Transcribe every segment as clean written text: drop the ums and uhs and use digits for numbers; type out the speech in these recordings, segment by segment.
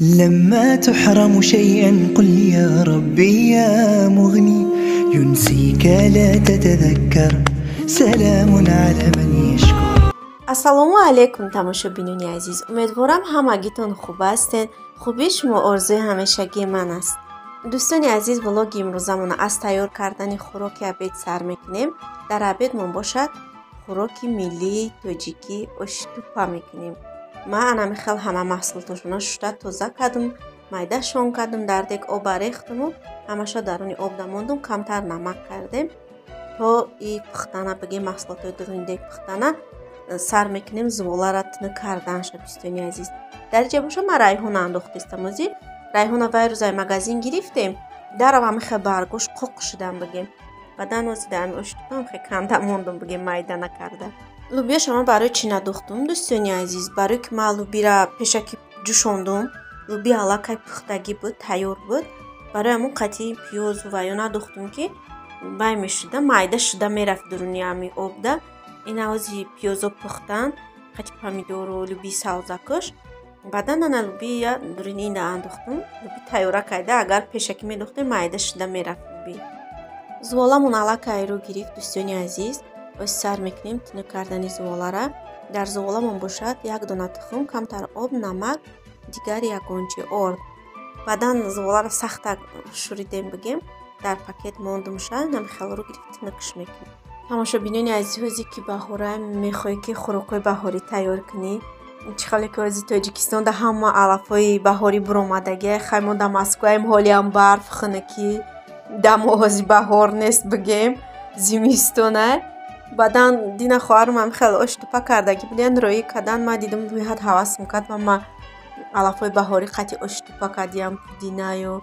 لما تحرم شيئا قل يا ربي يا مغني ينسيك لا تتذكر سلام على من يشكر. ассалому алайкум тамошобинони азиз, умедворам ҳамагитон хуб ҳастед. хубии шумо орзуи ҳамешагии ман аст. дӯстони азиз, влоги имрӯзамона аз тайёр кардани хӯроки обед сар мекунем. дар обедмон бошад хӯроки миллии тоҷикӣ оштупа мекунем. ман анамихел ҳама маҳсулотошона шушта тоза кардам, майдашон кардам, дар дег оба рехтаму ҳамаша даруни об дамондам, камтар намак кардем то и пухтана бигем маҳсулотои дуруни дег пухтана сар мекунем зуволара тина кардан шад. дӯстони азиз, дар инҷа боша ман райҳона андохтистам. ози райҳона вай рӯзай магазин гирифтем, дарава михе баргош қоқ шудам бигем. баъдан ози дар оштупам хе канда мондам бигем майда накарда. лубияша ман барои чӣ надохтум дӯстони азиз? барои ки ман лубира пешаки ҷӯшондум, луби аллакай пухтагӣ буд, тайёр буд. барои ҳамон қатъи пиёзу ваё надохтум ки вай мешуда майда шуда мерафт дуруни ами обда. ина ози пиёзо пухтан, қатъи помидору луби савзакӯш. баъдан ана лубия дуруни ина андохтум, луби тайёра карда. агар пешакӣ медохтем майда шуда мерафт луби. зуволамон аллакайро гирифт дӯстони азиз. оз сар мекунем тина кардани зуволара. дар зуволамон бошад як дона тухм, камтар об, намак, дигар ягончи орд. баъдан зуволаро сахта шуридем бигем, дар пакет мондумша. намихелро гирифт тина куш мекунем. тамошобинони азиз, ҳози ки баҳора мехоҳӣ ки хӯрокҳои баҳорӣ тайёр кунӣ. чӣ хеле ки ҳози Тоҷикистон да ҳама алафҳои баҳорӣ буромадагия. хай мо да Москваем, ҳолиам барф, хунукӣ, дамо ҳози баҳор нест бигем, зимистона. баъдан дина хоҳарам хеле оштупа кардаги будем, роӣ кардан. ман дидам беҳад ҳавас мекард ва ман алафҳои баҳорӣ қатъи оштупа кардиам, пудина ё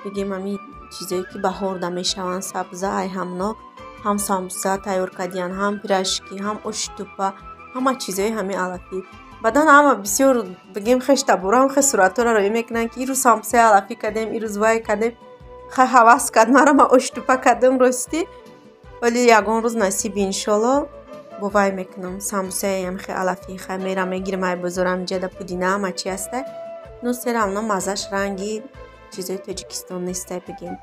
бигем ҳамин чизое ки баҳорда мешаванд, сабза, ай ҳамно ҳам самбуса тайёр кардиям, ҳам пирашки, ҳам оштупа, ҳама чизои ҳамин алафӣ. баъдан ҳама бисёр бигем хеш табора ҳам хеш суратҳоро роӣ мекунанд ки ирӯз самбусаи алафӣ кардем, ирӯз вай кардем. хай ҳавас кард мара, ман оштупа кардам ростӣ. вале ягон рӯз насиби иншолло бо вай мекунам. самбусаи ҳамихе алафӣ хай мерам мегирам, ай бозорам инҷа да пудина ҳама чи ҳастай. нусера ҳамно маззаш ранги чизои Тоҷикистон нестай бигем.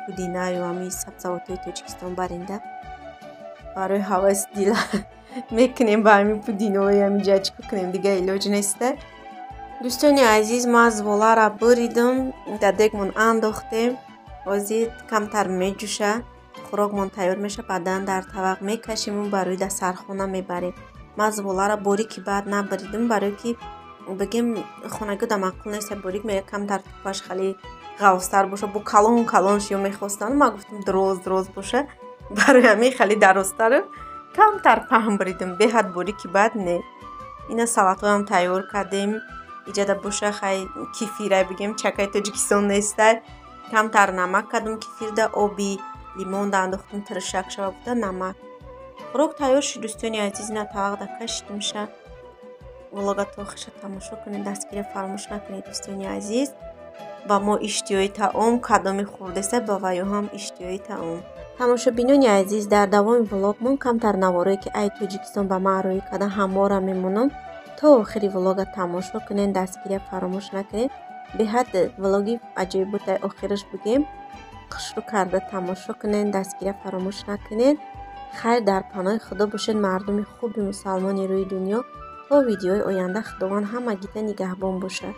пудина ё ҳамин сабзавотҳои Тоҷикистон баринда. барои ҳаваси дила мекунем ба ҳамин пудинои ҳаминҷа чӣ кунем, дигар илоҷ нестай. дӯстони азиз, ман зуволара буридам, дар дегмон андохтем. ҳозир камтар меҷӯша, хӯрокмон тайёр меша. баъдан дар тавақ мекашиму барои дар сархона мебарем. ман зуволара борики баъд набуридам, барои ки бигем хонагиҳо да маъқул нест борик мея, камтар тупаш хеле ғавзтар боша, бо калон калонш ё мехостанд. ман гуфтам дроз боша, барои ҳамин хеле дарозтару камтар паҳн буридам, беҳад борики баъд не. ина салатоам тайёр кардем. инҷа да боша хай кефира бигем, чакаи Тоҷикистон нестай. камтар намак кардам кефирда, оби лимон да андохтам тиршак шава буда, намак. хӯрок тайёр шуд дӯстони азиз. ина тавақ да кашидимша. влога то охиша тамошо кунед, дастгирӣ фаромӯш накунед дӯстони азиз. ба мо иштиёи таом кадоми хӯрдеста, ба ваё ҳам иштиёи таом. тамошобинони азиз, дар давоми влогмон камтар наворое ки ай Тоҷикистон ба ман роӣ кардан ҳамвора мемонам. то охири влога тамошо кунед, дастгирӣ фаромӯш накунед. беҳад влоги аҷоиб буд, дар охираш бигем хушрӯ карда тамошо кунед, дастгирӣ фаромӯш накунед. хайр дар паноҳи худо бошед мардуми хуби мусалмони рӯи дунё. то видеои оянда худованд ҳамагита нигаҳбон бошад.